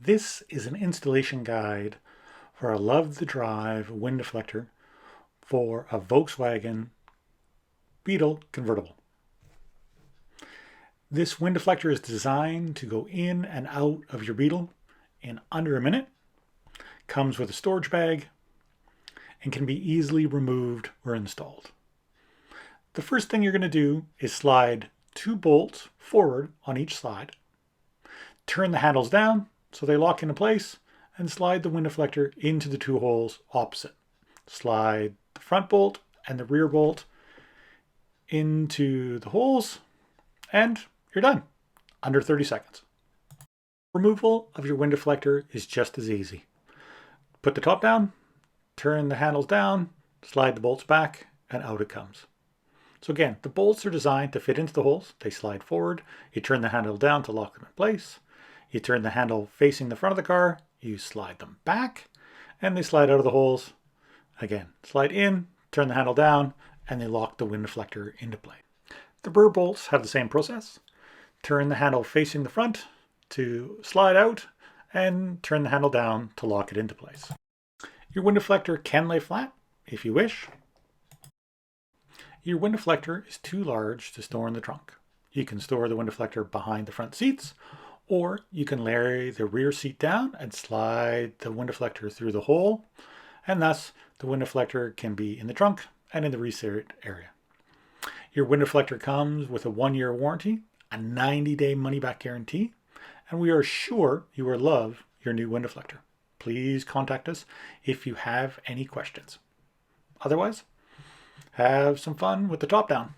This is an installation guide for a Love the Drive wind deflector for a Volkswagen Beetle Convertible. This wind deflector is designed to go in and out of your Beetle in under a minute, comes with a storage bag, and can be easily removed or installed. The first thing you're going to do is slide 2 bolts forward on each side, turn the handles down so they lock into place, and slide the wind deflector into the 2 holes opposite. Slide the front bolt and the rear bolt into the holes, and you're done. Under 30 seconds. Removal of your wind deflector is just as easy. Put the top down, turn the handles down, slide the bolts back, and out it comes. So again, the bolts are designed to fit into the holes. They slide forward. You turn the handle down to lock them in place. You turn the handle facing the front of the car. You slide them back, and they slide out of the holes. Again, slide in, turn the handle down, and they lock the wind deflector into place. The rear bolts have the same process. Turn the handle facing the front to slide out, and turn the handle down to lock it into place. Your wind deflector can lay flat if you wish. Your wind deflector is too large to store in the trunk. You can store the wind deflector behind the front seats, or you can lay the rear seat down and slide the wind deflector through the hole, and thus the wind deflector can be in the trunk and in the rear area. Your wind deflector comes with a 1-year warranty, a 90-day money-back guarantee, and we are sure you will love your new wind deflector. Please contact us if you have any questions. Otherwise, have some fun with the top down.